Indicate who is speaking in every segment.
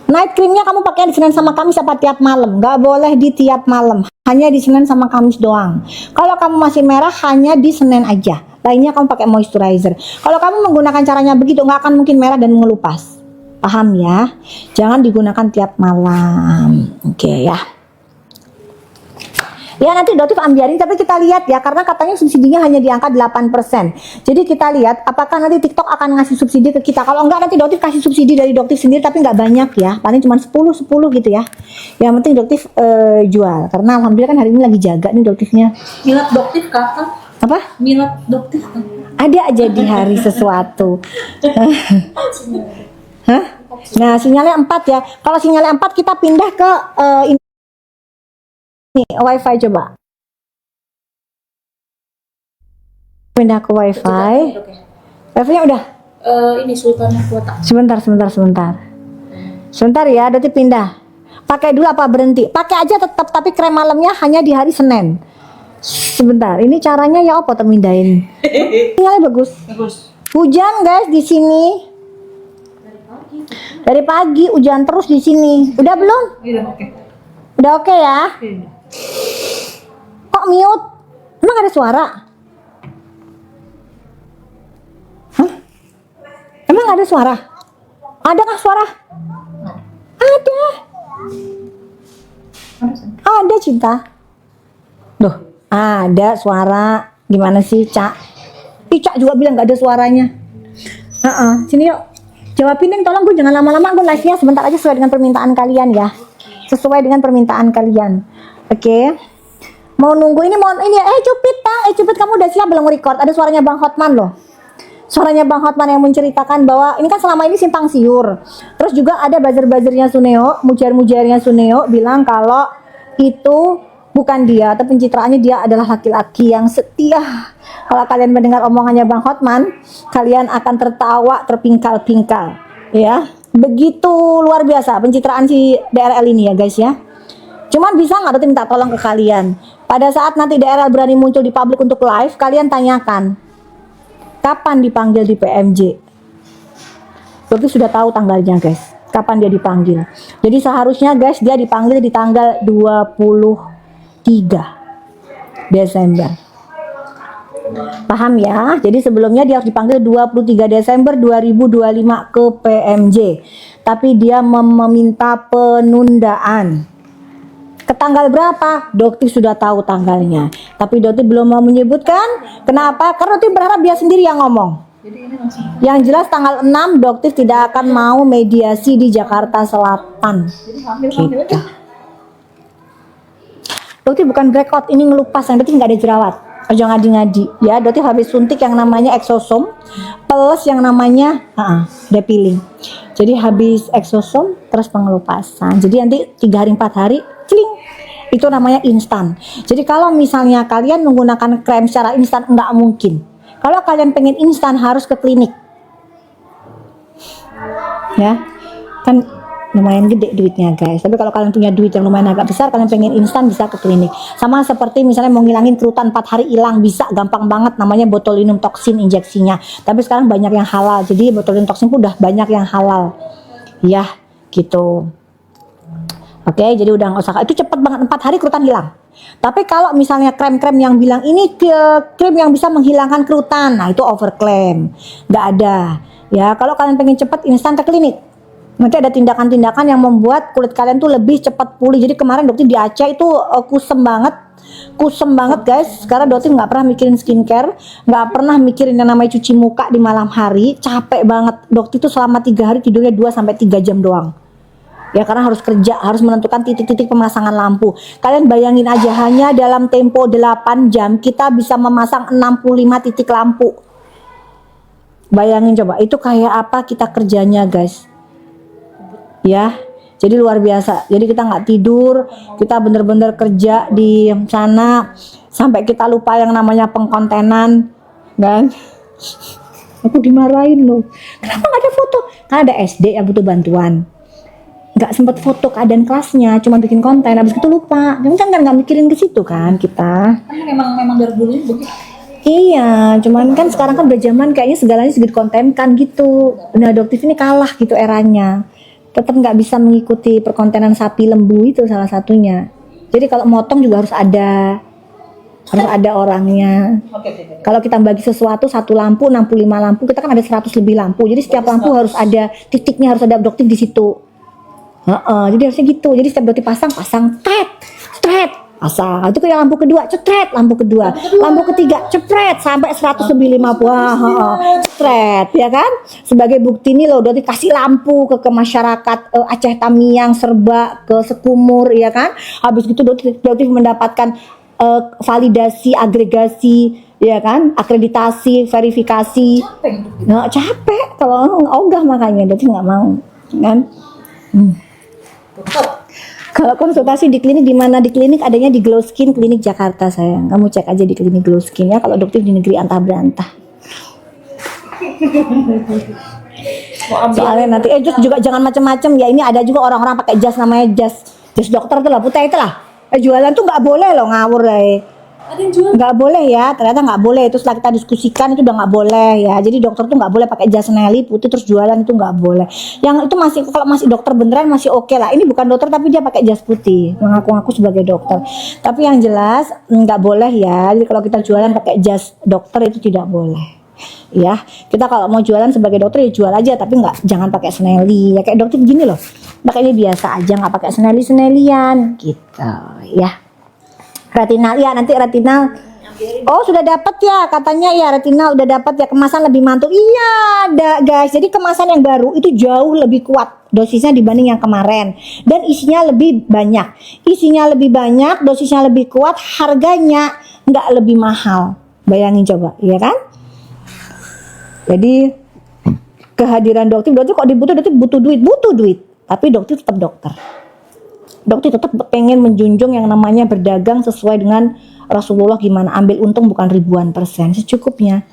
Speaker 1: Night creamnya kamu pakai di Senin sama Kamis apa tiap malam? Nggak boleh di tiap malam, hanya di Senin sama Kamis doang. Kalau kamu masih merah, hanya di Senin aja. Lainnya kamu pakai moisturizer. Kalau kamu menggunakan caranya begitu, nggak akan mungkin merah dan mengelupas. Paham ya? Jangan digunakan tiap malam. Oke ya. Ya nanti Dotif ambiarin, tapi kita lihat ya, karena katanya subsidinya hanya di angka 8%. Jadi kita lihat apakah nanti TikTok akan ngasih subsidi ke kita. Kalau enggak nanti Dotif kasih subsidi dari Dotif sendiri, tapi nggak banyak ya, paling cuma 10 gitu ya. Yang penting Dotif jual, karena alhamdulillah kan hari ini lagi jaga nih Dotifnya.
Speaker 2: Milad Dotif kapan?
Speaker 1: Apa?
Speaker 2: Milad Dotif kan?
Speaker 1: Ada aja di hari sesuatu. Hah? Nah sinyalnya 4 ya. Kalau sinyalnya 4 kita pindah ke ini wifi, coba pindah ke wifi. Wifi-nya udah.
Speaker 2: Ini Sultanah Kuota.
Speaker 1: Sebentar ya, nanti pindah. Pakai dulu apa berhenti? Pakai aja tetap, tapi krem malamnya hanya di hari Senin. Sebentar, ini caranya ya apa termindahin? Sinyalnya bagus. Hujan guys di sini. Dari pagi hujan terus di sini. Udah belum?
Speaker 2: Udah oke.
Speaker 1: Udah oke ya? Kok mute? Emang ada suara? Hah? Emang ada suara? Adakah suara? Ada. Ada Cinta. Duh, ada suara. Gimana sih Cak? Cak juga bilang gak ada suaranya. Sini yuk. Jawabin Neng, tolong gue jangan lama-lama, gue live-nya sebentar aja sesuai dengan permintaan kalian ya. Sesuai dengan permintaan kalian. Oke. Mau nunggu ini, Cupit kamu udah siap belum record? Ada suaranya Bang Hotman loh. Suaranya Bang Hotman yang menceritakan bahwa ini kan selama ini simpang siur. Terus juga ada buzzer-buzzernya Suneo, mujar-mujarnya Suneo bilang kalau itu bukan dia, atau pencitraannya dia adalah laki-laki yang setia. Kalau kalian mendengar omongannya Bang Hotman, kalian akan tertawa terpingkal-pingkal, ya. Begitu luar biasa pencitraan si DRL ini ya guys ya. Cuman bisa nggak Doti minta tolong ke kalian, pada saat nanti DRL berani muncul di publik untuk live, kalian tanyakan kapan dipanggil di PMJ. Doti sudah tahu tanggalnya guys, kapan dia dipanggil. Jadi seharusnya guys dia dipanggil di tanggal 23 Desember. Paham ya? Jadi sebelumnya dia harus dipanggil 23 Desember 2025 ke PMJ. Tapi dia meminta penundaan. Ke tanggal berapa? Dokter sudah tahu tanggalnya. Tapi dokter belum mau menyebutkan. Kenapa? Karena dokter berharap dia sendiri yang ngomong. Yang jelas tanggal 6 dokter tidak akan mau mediasi di Jakarta Selatan. Gitu. Dokter bukan breakout, ini ngelupas, yang dokter nggak ada jerawat. Ojo ngadi-ngadi ya, Doti habis suntik yang namanya exosom plus yang namanya depiling. Jadi habis exosom terus pengelupasan. Jadi nanti 3 hari 4 hari cling. Itu namanya instan. Jadi kalau misalnya kalian menggunakan krem secara instan, nggak mungkin. Kalau kalian pengen instan harus ke klinik. Ya. Kan lumayan gede duitnya guys, tapi kalau kalian punya duit yang lumayan agak besar, kalian pengen instan bisa ke klinik. Sama seperti misalnya mau ngilangin kerutan 4 hari hilang, bisa gampang banget, namanya botulinum toksin injeksinya. Tapi sekarang banyak yang halal, jadi botulinum toksin pun udah banyak yang halal ya gitu. Oke, jadi udah nggak usah, itu cepet banget, 4 hari kerutan hilang. Tapi kalau misalnya krem-krem yang bilang ini krim yang bisa menghilangkan kerutan, nah itu overclaim, nggak ada ya. Kalau kalian pengen cepet instan ke klinik. Nanti ada tindakan-tindakan yang membuat kulit kalian tuh lebih cepat pulih. Jadi kemarin dokter di Aceh itu kusem banget guys. Karena dokter nggak pernah mikirin skincare, nggak pernah mikirin yang namanya cuci muka di malam hari. Capek banget. Dokter itu selama 3 hari tidurnya 2-3 jam doang. Ya karena harus kerja, harus menentukan titik-titik pemasangan lampu. Kalian bayangin aja, hanya dalam tempo 8 jam kita bisa memasang 65 titik lampu. Bayangin coba, itu kayak apa kita kerjanya guys. Ya, jadi luar biasa. Jadi kita nggak tidur, kita bener-bener kerja di sana sampai kita lupa yang namanya pengkontenan, kan? Aku dimarahin loh. Kenapa nggak ada foto? Karena ada SD yang butuh bantuan. Nggak sempet foto keadaan kelasnya, cuma bikin konten, habis itu lupa. Jangan kan nggak mikirin ke situ kan kita.
Speaker 2: Memang dari dulu begitu.
Speaker 1: Iya, cuman kan sekarang kan udah zaman kayaknya segalanya segitu konten kan gitu. Nah, Doktif ini kalah gitu eranya. tetap nggak bisa mengikuti perkontenan sapi lembu itu salah satunya. Jadi kalau motong juga harus ada orangnya. Kalau kita bagi sesuatu satu lampu 65 lampu, kita kan ada 100 lebih lampu. Jadi setiap lampu harus ada titiknya, harus ada objektif di situ. Jadi harusnya gitu. Jadi setiap dokter pasang cetret, pasang. Itu kayak lampu kedua, cetret, lampu kedua. Lampu ketiga, cetret sampai 100 lebih 50. Cetret, ya kan? Sebagai bukti nih loh, dokter kasih lampu ke masyarakat Aceh Tamiang, Serba, ke Sekumur, ya kan? Habis gitu dokter mendapatkan validasi, agregasi, ya kan, akreditasi, verifikasi. Capek kalau ogah, makanya dokter nggak mau, kan? Kalau konsultasi di klinik, di mana? Di klinik adanya di Glow Skin Klinik Jakarta, sayang. Kamu cek aja di klinik Glow Skin ya. Kalau dokter di negeri antah berantah. Soalnya nanti jas juga jangan macam-macam ya. Ini ada juga orang-orang pakai jas, namanya jas dokter tuh lah, putih itu lah. Jualan tuh nggak boleh loh, ngawur deh.
Speaker 2: Ada yang jual?
Speaker 1: Nggak boleh ya, ternyata nggak boleh. Itu setelah kita diskusikan itu udah nggak boleh ya. Jadi dokter tuh nggak boleh pakai jas Nelly putih terus jualan, itu nggak boleh. Yang itu masih, kalau masih dokter beneran masih oke lah. Ini bukan dokter tapi dia pakai jas putih, mengaku-ngaku sebagai dokter. Tapi yang jelas nggak boleh ya. Jadi kalau kita jualan pakai jas dokter itu tidak boleh. Ya, kita kalau mau jualan sebagai dokter ya jual aja, tapi jangan pakai Snelly. Ya kayak dokter gini loh, makanya biasa aja, nggak pakai Snelly-Snellyan gitu ya. Retinal ya, nanti retinal. Oh sudah dapat ya, katanya ya retinal udah dapat ya, kemasan lebih mantul. Iya, ada guys. Jadi kemasan yang baru itu jauh lebih kuat dosisnya dibanding yang kemarin, dan isinya lebih banyak. Isinya lebih banyak, dosisnya lebih kuat, harganya nggak lebih mahal. Bayangin coba, ya kan? Jadi kehadiran dokter kok dibutuh, dokter butuh duit, tapi dokter tetap dokter. Dokter tetap pengen menjunjung yang namanya berdagang sesuai dengan Rasulullah, gimana ambil untung bukan ribuan persen, secukupnya.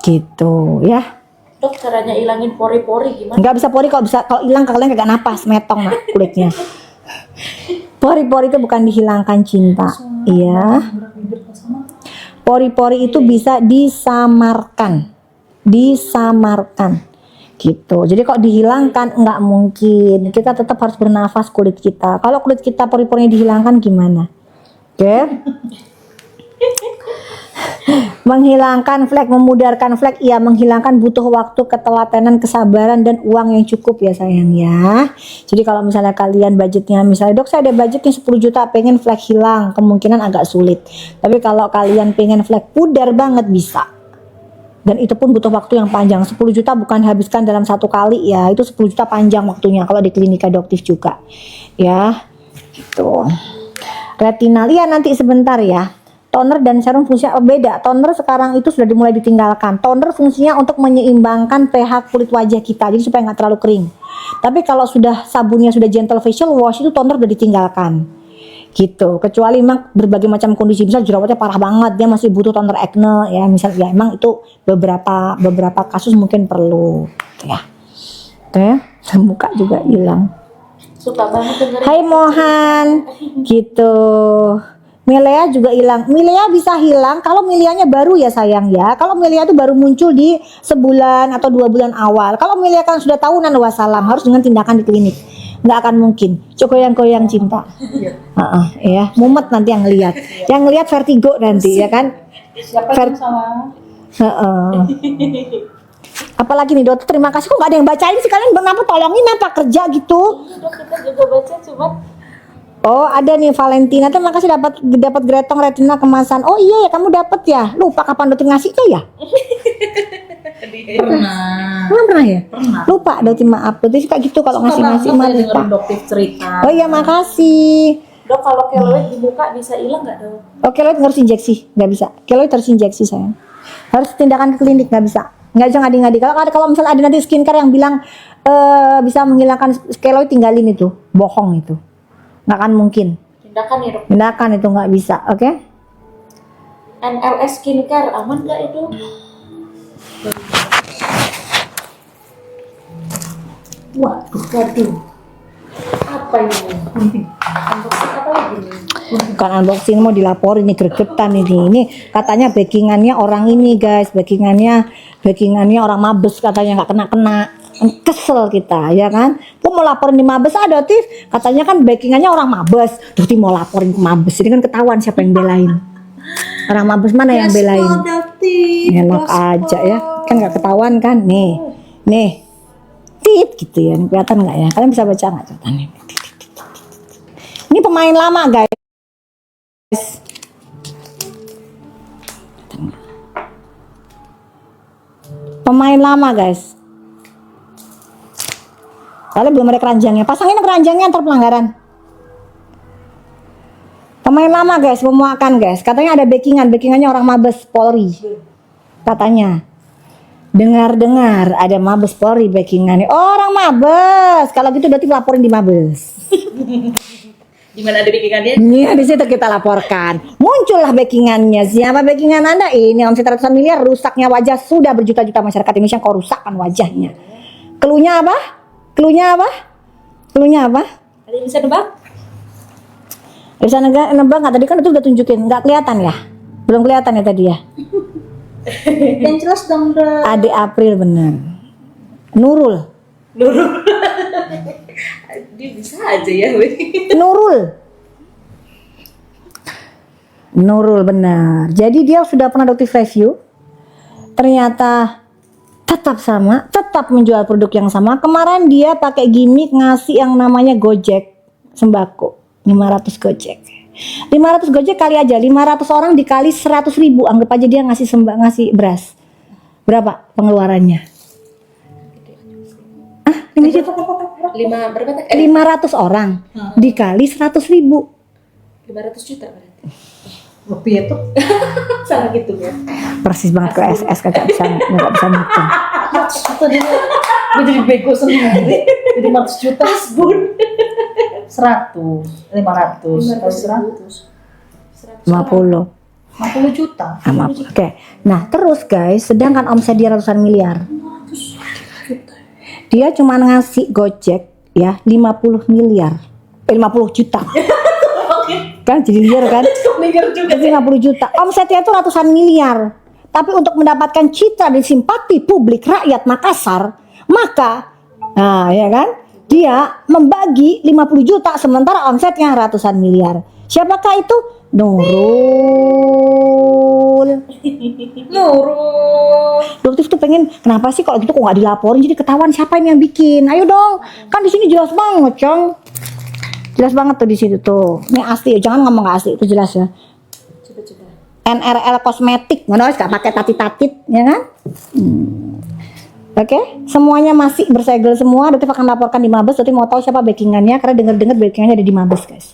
Speaker 1: Gitu ya.
Speaker 2: Dok, caranya ilangin pori-pori gimana?
Speaker 1: Nggak bisa pori, kalau hilang kalian kagak napas, metong nak kulitnya. Pori-pori itu bukan dihilangkan, cinta. Iya. Pori-pori itu bisa disamarkan gitu. Jadi kok dihilangkan nggak mungkin. Kita tetap harus bernafas kulit kita. Kalau kulit kita pori-porinya dihilangkan gimana? Oke? Menghilangkan flek, memudarkan flek, iya menghilangkan butuh waktu, ketelatenan, kesabaran, dan uang yang cukup ya sayang ya. Jadi kalau misalnya kalian budgetnya, misalnya dok saya ada budgetnya 10 juta pengen flek hilang, kemungkinan agak sulit. Tapi kalau kalian pengen flek pudar banget bisa. Dan itu pun butuh waktu yang panjang. 10 juta bukan habiskan dalam satu kali ya. Itu 10 juta panjang waktunya kalau di klinik adoptif juga. Ya. Gitu. Retinal ya nanti sebentar ya. Toner dan serum fungsinya beda. Toner sekarang itu sudah dimulai ditinggalkan. Toner fungsinya untuk menyeimbangkan pH kulit wajah kita. Jadi supaya nggak terlalu kering. Tapi kalau sudah sabunnya sudah gentle facial wash itu toner udah ditinggalkan. Gitu, kecuali memang berbagai macam kondisi, misal jerawatnya parah banget, dia masih butuh toner acne ya, misal ya emang itu beberapa kasus mungkin perlu ya. Oke, muka juga hilang.
Speaker 2: Suka banget dengerin.
Speaker 1: Hai Mohan, gitu. Milea juga hilang. Milea bisa hilang kalau milianya baru ya sayang ya. Kalau milea itu baru muncul di sebulan atau 2 bulan awal. Kalau milea kan sudah tahunan, wassalam, harus dengan tindakan di klinik. Nggak akan mungkin. Goyang-goyang cinta. Ya, mumet nanti yang lihat. Yang lihat vertigo nanti ya kan.
Speaker 2: Siapa yang sama?
Speaker 1: Apalagi nih dokter, terima kasih kok nggak ada yang bacain sih, kalian kenapa tolongin apa kerja gitu.
Speaker 2: Dok, kita juga baca cuma.
Speaker 1: Oh ada nih Valentina, terima kasih dapat gretong retina kemasan. Oh iya ya kamu dapat ya. Lupa kapan dokter ngasihnya ya? Pernah ya?
Speaker 2: Pernah.
Speaker 1: Lupa dokter, maaf. Dokter suka gitu kalau ngasih mah lupa.
Speaker 2: Dokter cerita.
Speaker 1: Oh iya makasih.
Speaker 2: Dok, kalau keloid dibuka bisa hilang nggak dok?
Speaker 1: Oh keloid harus injeksi, nggak bisa. Keloid harus injeksi sayang. Harus tindakan ke klinik, nggak bisa. Nggak bisa ngadi-ngadi. Kalau misalnya ada nanti skincare yang bilang bisa menghilangkan keloid, tinggalin itu. Bohong itu. Nggak akan mungkin.
Speaker 2: Tindakan ya dok.
Speaker 1: Tindakan itu nggak bisa, oke?
Speaker 2: NLS skincare aman nggak itu? Waduh. Apa ini? Unboxing apa lagi nih?
Speaker 1: Bukan unboxing, mau dilaporin nih, gregetan ini. Ini katanya backingannya orang ini guys, backingannya orang mabes katanya, nggak kena. Kesel kita, ya kan? Kok mau laporin di Mabes ada, Tif? Katanya kan backingannya orang Mabes. Terus mau laporin ke Mabes. Jadi kan ketahuan siapa yang belain. Orang Mabes mana yang belain? Enak aja ya. Kan nggak ketahuan kan? Nih. Tit gitu ya. Kelihatan nggak ya? Kalian bisa baca nggak catatannya? Ini pemain lama, guys. Pemain lama, guys. Soalnya belum ada keranjangnya. Pasangin keranjangnya antar pelanggaran. Pemain lama, guys, memuakan, guys. Katanya ada backingannya orang Mabes Polri. Katanya. Dengar-dengar ada Mabes Polri backingannya. Orang Mabes. Kalau gitu berarti laporin di Mabes.
Speaker 2: Di mana ada backingannya?
Speaker 1: Iya, di situ kita laporkan. Muncullah backingannya. Siapa backingan Anda? Ini omset ratusan miliar, rusaknya wajah sudah berjuta-juta masyarakat Indonesia. Kau rusakkan wajahnya. Keluhnya apa? Keluhnya apa?
Speaker 2: Ada yang bisa nebak?
Speaker 1: Bisa nebak nggak? Tadi kan itu udah tunjukin. Nggak kelihatan ya? Belum kelihatan ya tadi ya?
Speaker 2: Yang jelas dong,
Speaker 1: Ade April bener. Nurul.
Speaker 2: Dia bisa aja ya,
Speaker 1: Nurul benar. Jadi dia sudah pernah dokter review. Ternyata tetap menjual produk yang sama. Kemarin dia pakai gimmick ngasih yang namanya Gojek sembako 500 Gojek. 500 Gojek kali aja 500 orang dikali 100.000. Anggap aja dia ngasih beras. Berapa pengeluarannya? 5 juta. 500 orang dikali 100.000.
Speaker 2: 500 juta berarti. Rupiah tuh. Salah gitu ya.
Speaker 1: Persis banget ke SS kagak bisa ngitung.
Speaker 2: Atau dia jadi bego sendiri. Jadi 500 juta bun. 100, 500, 100, 50 juta.
Speaker 1: Oke. Nah, terus guys, sedangkan omset dia ratusan miliar. Dia cuma ngasih Gojek ya 50 miliar. 50 juta. Kan jadi liar kan? 50 juta. Omsetnya itu ratusan miliar. Tapi untuk mendapatkan citra dan simpati publik rakyat Makassar, maka ya kan? Dia membagi 50 juta sementara omsetnya ratusan miliar. Siapakah itu? Nurul. Dokter tuh pengen, kenapa sih kalau gitu kok nggak dilaporin jadi ketahuan siapa ini yang bikin? Ayo dong, kan di sini jelas banget, Cong. Jelas banget tuh di situ tuh. Ini asli, jangan ngomong nggak asli, itu jelas ya.
Speaker 2: Coba.
Speaker 1: NRL kosmetik, ngono nggak pakai tatit-tatit, ya kan? Oke, semuanya masih bersegel semua. Dokter akan laporkan di Mabes. Dokter mau tahu siapa backingannya, karena dengar backingannya ada di Mabes, guys.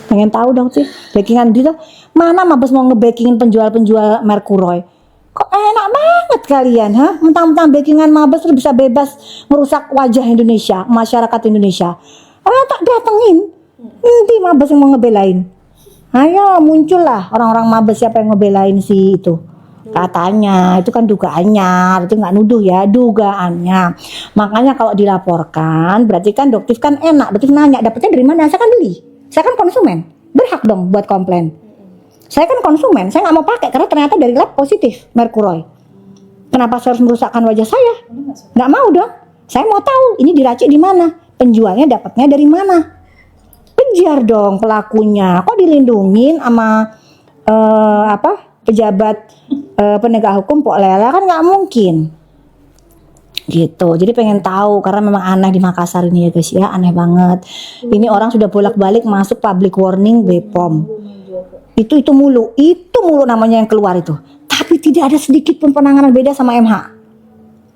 Speaker 1: Pengen tahu dong sih backingan dia mana Mabes mau ngebackingin penjual Merkuroy? Kok enak banget kalian, ha? Mentang-mentang backingan Mabes tuh bisa bebas merusak wajah Indonesia, masyarakat Indonesia. Tak datengin, nanti Mabes yang mau ngebelain. Ayo muncullah orang-orang Mabes siapa yang ngebelain si itu. Katanya itu kan dugaannya, itu nggak nuduh ya, dugaannya. Makanya kalau dilaporkan, berarti kan dokter kan enak. Dokter nanya, dapetnya dari mana? Saya kan beli, saya kan konsumen, berhak dong buat komplain. Saya kan konsumen, saya nggak mau pakai karena ternyata dari lab positif Merkuroy. Kenapa saya harus merusakkan wajah saya? Nggak mau dong. Saya mau tahu ini diracik di mana, penjualnya dapatnya dari mana. Kejar dong pelakunya. Kok dilindungin sama pejabat penegak hukum Pok Lela, kan nggak mungkin gitu. Jadi pengen tahu karena memang aneh di Makassar ini ya guys ya, aneh banget. Ini orang sudah bolak-balik masuk public warning BPOM. Itu mulu namanya yang keluar itu. Tapi tidak ada sedikit pun penanganan. Beda sama MH.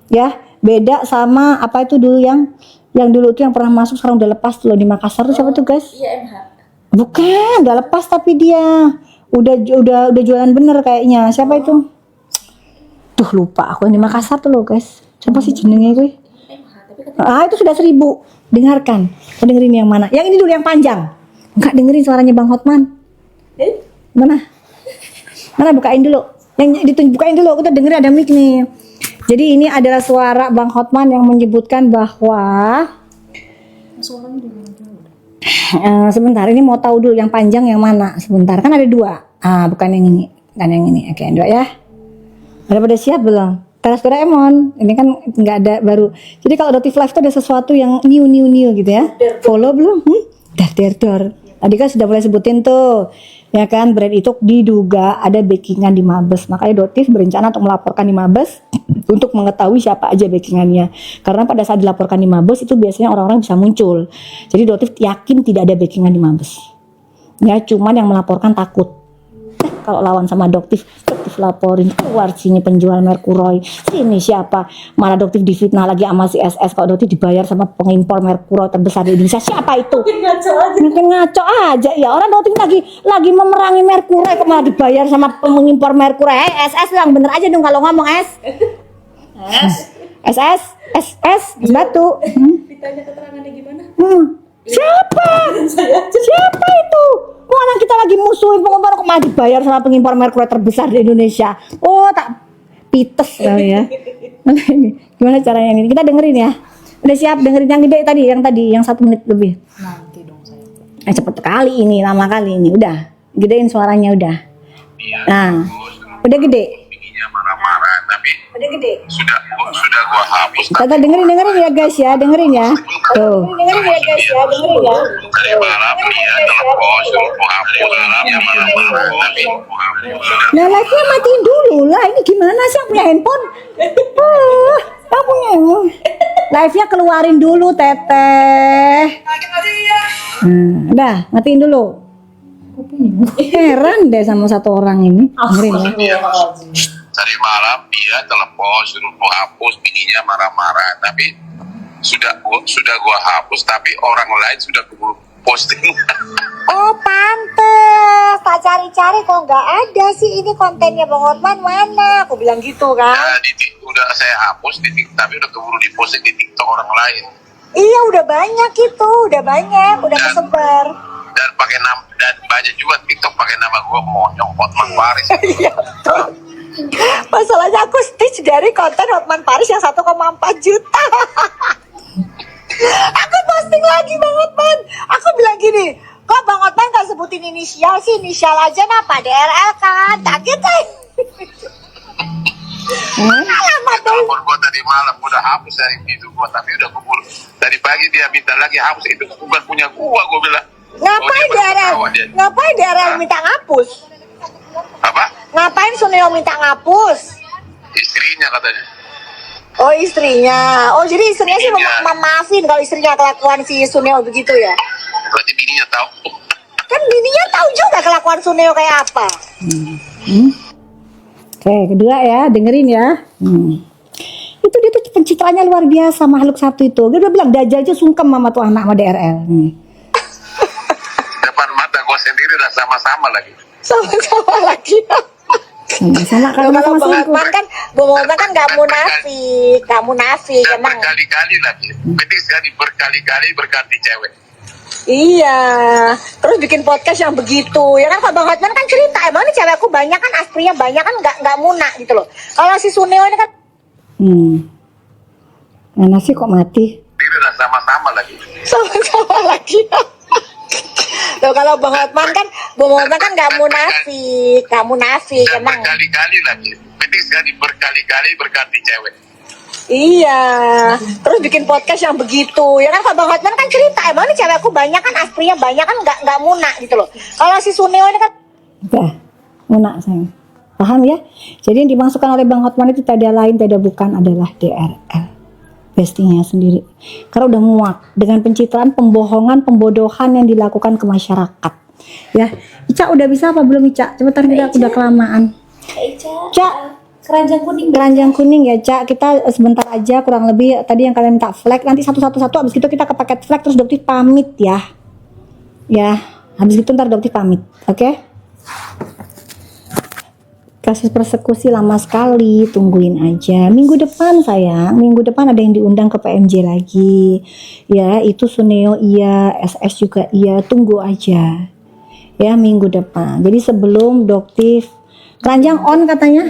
Speaker 1: Ya, beda sama apa itu dulu yang dulu itu yang pernah masuk sekarang udah lepas tuh di Makassar tuh siapa tuh guys?
Speaker 2: Iya MH.
Speaker 1: Bukan, udah lepas tapi dia udah jualan bener kayaknya. Siapa itu? Tuh lupa aku yang di Makassar tuh loh guys. Siapa sih jenengnya gue? Itu sudah 1.000. Dengarkan. Dengerin yang mana? Yang ini dulu yang panjang. Enggak dengerin suaranya Bang Hotman. Mana bukain dulu. Yang bukain dulu. Kita dengerin ada mic nih. Jadi ini adalah suara Bang Hotman yang menyebutkan bahwa sebentar, ini mau tahu dulu yang panjang yang mana. Sebentar, kan ada 2. Bukan yang ini, kan yang ini. Oke, 2 ya. Udah pada siap belum? Teras Doraemon. Ini kan nggak ada baru. Jadi kalau Adoptive Life itu ada sesuatu yang new gitu ya. Follow belum? Dar. Tadi kan sudah mulai sebutin tuh. Ya kan, brand itu diduga ada backingan di Mabes. Makanya Adoptive berencana untuk melaporkan di Mabes untuk mengetahui siapa aja backingannya. Karena pada saat dilaporkan di Mabes itu biasanya orang-orang bisa muncul. Jadi Adoptive yakin tidak ada backingan di Mabes. Ya, cuman yang melaporkan takut. Kalau lawan sama Adoptive laporin keluar sini penjual Merkuroy, sini siapa, mana Adoptive difitnah lagi sama si SS. Kalau Adoptive dibayar sama pengimpor Merkuroy terbesar di Indonesia, siapa itu? Mungkin ngaco aja ya, orang Adoptive lagi memerangi Merkuroy kok malah dibayar sama pengimpor Merkuroy. SS yang bener aja dong kalau ngomong SS batu.
Speaker 2: Ditanya keterangannya gimana?
Speaker 1: Siapa itu? Orang kita lagi musuhin pengimpor kok malah dibayar sama pengimpor Merkuroy terbesar di Indonesia. Oh, tak pites kali ya. Gimana caranya ini? Kita dengerin ya. Udah siap dengerin yang gede tadi, yang 1 menit lebih.
Speaker 2: Nanti dong saya.
Speaker 1: Cepet kali ini, lama kali ini. Udah, gedein suaranya udah. Nah, udah gede.
Speaker 3: Marah-marah tapi
Speaker 1: Udah gede.
Speaker 3: sudah gua hapus.
Speaker 1: Kita dengerin ya guys ya, dengerin ya. Tuh.
Speaker 3: Tadi malam dia telepon suruh gua hapus. Malamnya marah-marah tapi
Speaker 1: Nah, live-nya matiin dulu lah. Ini gimana sih yang punya handphone? Yang punya. Live-nya keluarin dulu, Teteh. Udah, matiin dulu. Heran deh sama satu orang ini. Dengerin ya.
Speaker 3: tadi malam dia telepon suruh gua hapus, bininya marah-marah tapi sudah gua hapus tapi orang lain sudah keburu posting.
Speaker 4: Oh pantes, tak cari-cari kok nggak ada sih ini kontennya Bang Hotman mana? Aku bilang gitu kan.
Speaker 3: Ya, udah saya hapus di TikTok tapi udah keburu diposting di TikTok orang lain.
Speaker 4: Iya udah banyak itu, udah banyak, udah
Speaker 3: Dan-
Speaker 4: kesebar.
Speaker 3: Dan pakai nama, dan banyak juga TikTok pakai nama gua Monyong Hotman Paris.
Speaker 4: Iya. Masalahnya aku stitch dari konten Hotman Paris yang 1,4 juta. Aku posting lagi Bang Hotman. Aku bilang gini, kok Bang Hotman gak sebutin inisial sih? Inisial aja napa? DRL kan? Kaget kan? Alamat dong.
Speaker 3: Telepon gua tadi malam udah hapus dari itu gua tapi udah keburu. Tadi pagi dia minta lagi hapus, itu bukan punya gua bilang.
Speaker 4: Ngapain
Speaker 3: Oh, dia
Speaker 4: DRL?
Speaker 3: berketawa dia.
Speaker 4: Ngapain DRL minta ngapus?
Speaker 3: Apa?
Speaker 4: Ngapain Suneo minta ngapus?
Speaker 3: Istrinya katanya.
Speaker 4: Oh istrinya. Oh jadi istrinya sih
Speaker 3: Iya.
Speaker 4: memaafin kalau istrinya kelakuan si Suneo begitu ya?
Speaker 3: Berarti bininya tahu.
Speaker 4: Kan bininya tahu juga kelakuan Suneo kayak apa.
Speaker 1: Oke, kedua ya, dengerin ya. Itu dia tuh pencitraannya luar biasa, makhluk satu itu. Dia udah bilang Dajjal aja sungkem sama tuh anak sama DRL.
Speaker 3: Depan mata gua sendiri udah sama-sama lagi.
Speaker 4: Sama-sama lagi.
Speaker 1: Sama-sama kalau
Speaker 4: Kalau
Speaker 1: sama
Speaker 4: Bang
Speaker 1: selingkuh.
Speaker 4: Hotman kan, Bang Hotman kan gak munafik,
Speaker 3: Dan
Speaker 4: emang.
Speaker 3: berkali-kali lagi. Penting sekali berkali-kali berganti cewek.
Speaker 4: Iya. Terus bikin podcast yang begitu, ya kan? Kalau Bang Hotman kan cerita, emang nih cewekku banyak kan, asprinya banyak kan, nggak munak gitu loh. Kalau si Suneo ini kan,
Speaker 1: Mana sih kok mati?
Speaker 3: Ini udah sama-sama lagi.
Speaker 4: sama-sama lagi. Loh kalau Bang Hotman kan, Bang Hotman kan nggak munafik,
Speaker 3: Dan
Speaker 4: emang.
Speaker 3: berkali-kali lagi. Penting sekali berkali-kali berganti cewek.
Speaker 4: Iya. Terus bikin podcast yang begitu, ya kan? Kalau Bang Hotman kan cerita, emang nih cewekku banyak kan, asprinya banyak kan, nggak munak gitu loh. Kalau si Suneo ini kan,
Speaker 1: Udah, lunak sayang. Paham ya? Jadi yang dimasukkan oleh Bang Hotman itu tiada lain, tiada bukan adalah DRL. Bestinya sendiri. Karena udah muak dengan pencitraan, pembohongan, pembodohan yang dilakukan ke masyarakat. Ya, Ica udah bisa apa belum Ica? Cepetan kita udah kelamaan. Ica,
Speaker 2: Keranjang kuning.
Speaker 1: keranjang kuning ya Cak, kita sebentar aja kurang lebih tadi yang kalian minta flag, nanti satu-satu abis itu kita ke paket flag terus Doktif pamit ya. Ya, habis itu ntar Doktif pamit, oke? Kasus persekusi lama sekali, tungguin aja. Minggu depan sayang, minggu depan ada yang diundang ke PMJ lagi. Ya, itu Suneo iya, SS juga iya, tunggu aja. Ya, minggu depan. Jadi sebelum Doktif keranjang on katanya.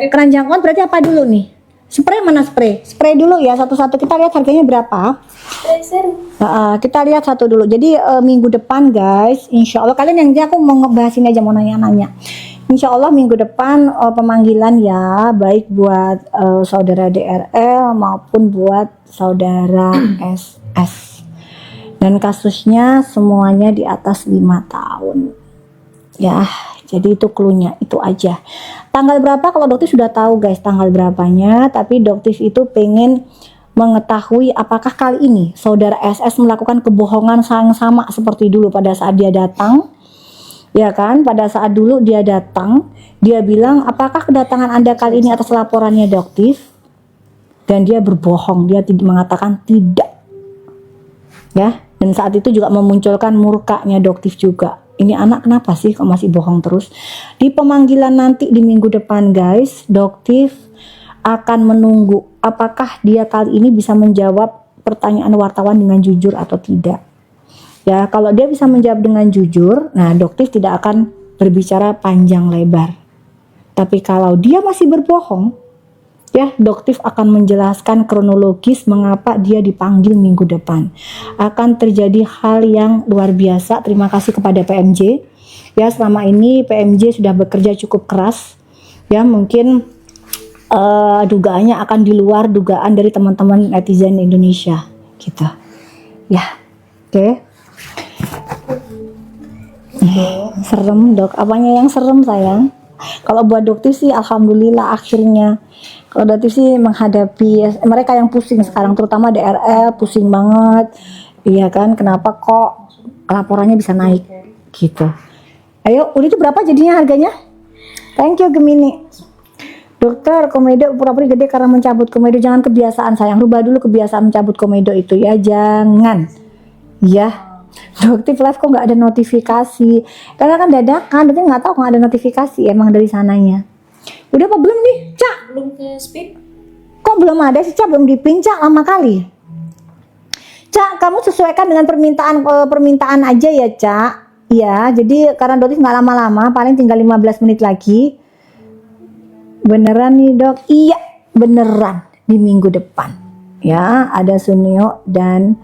Speaker 1: Keranjang on berarti apa dulu nih? Spray mana spray? Spray dulu ya satu-satu. Kita lihat harganya berapa. Kita lihat satu dulu. Jadi minggu depan guys, insya Allah kalian yang aku mau ngebahas ini aja, mau nanya-nanya. Insya Allah minggu depan pemanggilan ya, baik buat saudara DRL maupun buat saudara SS. Dan kasusnya semuanya di atas 5 tahun. Ya, jadi itu cluenya, itu aja. Tanggal berapa kalau Doktif sudah tahu guys tanggal berapanya, tapi Doktif itu pengen mengetahui apakah kali ini saudara SS melakukan kebohongan yang sama seperti dulu pada saat dia datang. Ya kan, pada saat dulu dia datang, dia bilang apakah kedatangan Anda kali ini atas laporannya Doktif? Dan dia berbohong, dia mengatakan tidak. Ya, dan saat itu juga memunculkan murkanya Doktif juga. Ini anak kenapa sih kok masih bohong terus? Di pemanggilan nanti di minggu depan guys, Doktif akan menunggu apakah dia kali ini bisa menjawab pertanyaan wartawan dengan jujur atau tidak. Ya, kalau dia bisa menjawab dengan jujur, nah Doktif tidak akan berbicara panjang lebar. Tapi kalau dia masih berbohong, ya Doktif akan menjelaskan kronologis mengapa dia dipanggil minggu depan. Akan terjadi hal yang luar biasa. Terima kasih kepada PMJ. Ya, selama ini PMJ sudah bekerja cukup keras. Ya, mungkin dugaannya akan di luar dugaan dari teman-teman netizen Indonesia gitu. Ya, oke. Serem dok, apanya yang serem sayang? Kalau buat Doktif sih alhamdulillah akhirnya. Kalau Doktif sih menghadapi mereka yang pusing sekarang, terutama DRL pusing banget. Iya kan, kenapa kok laporannya bisa naik gitu. Ayo, udah itu berapa jadinya harganya? Thank you Gemini. Dokter, komedo pura-pura gede karena mencabut komedo. Jangan kebiasaan sayang, rubah dulu kebiasaan mencabut komedo itu ya, jangan. Ya. Doktif live kok nggak ada notifikasi? Karena kan dadakan, berarti nggak tahu kok nggak ada notifikasi emang dari sananya. Udah apa belum nih, Cak?
Speaker 2: Belum ke speed.
Speaker 1: Kok belum ada sih, Cak? Belum dipin, Cak, lama kali. Cak, kamu sesuaikan dengan permintaan aja ya, Cak. Ya, jadi karena Doktif nggak lama-lama, paling tinggal 15 menit lagi. Beneran nih dok? Iya, beneran di minggu depan. Ya, ada Sunio dan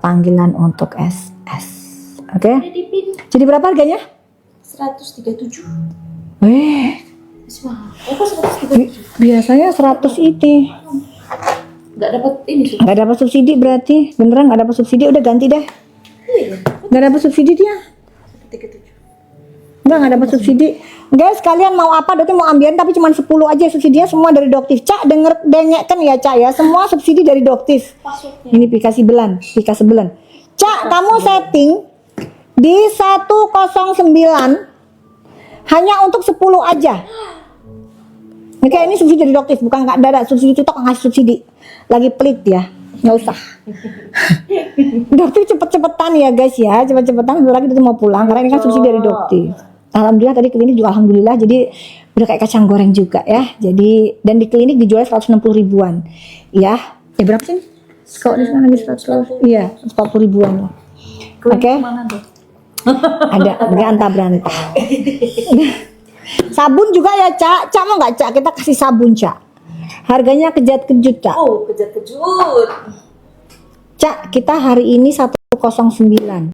Speaker 1: panggilan untuk SS. Oke?
Speaker 2: Ada di pin
Speaker 1: Jadi berapa harganya?
Speaker 2: 137.
Speaker 1: Masih
Speaker 2: mahal. Apa 137?
Speaker 1: Biasanya 100 ini.
Speaker 2: Nggak dapat ini sih.
Speaker 1: Nggak dapat subsidi berarti. Beneran nggak dapat subsidi, udah ganti deh.
Speaker 2: Iya.
Speaker 1: Nggak dapat subsidi dia.
Speaker 2: 37.
Speaker 1: Nggak dapat subsidi. Guys, kalian mau apa? Dokter mau ambilin tapi cuma 10 aja subsidinya, semua dari Doktif. Cak, dengekkan ya Cak ya. Semua subsidi dari Doktif.
Speaker 2: Passwordnya.
Speaker 1: Ini Pika Sebelan. Cak, kamu setting di 109 hanya untuk 10 aja. Oke, ini subsidi dari Doktif, bukan nggak ada subsidi TikTok ngasih subsidi. Lagi pelit ya. Nggak usah. Doktif cepet-cepetan ya guys ya, cepet-cepetan bentar lagi Doktif mau pulang karena ini kan subsidi dari Doktif. Alhamdulillah tadi klinik juga alhamdulillah jadi udah kayak kacang goreng juga ya. Jadi dan di klinik dijual 160 ribuan. Ya, berapa sih? Kalau di sana lagi 100. Iya, 40 ribuan loh. Oke.
Speaker 2: Mana tuh?
Speaker 1: Ada berantah. Sabun juga ya, Cak. Cak mau nggak, Cak? Kita kasih sabun, Cak. Harganya kejut-kejut, Cak.
Speaker 2: Oh, kejut-kejut.
Speaker 1: Cak, kita hari ini 109.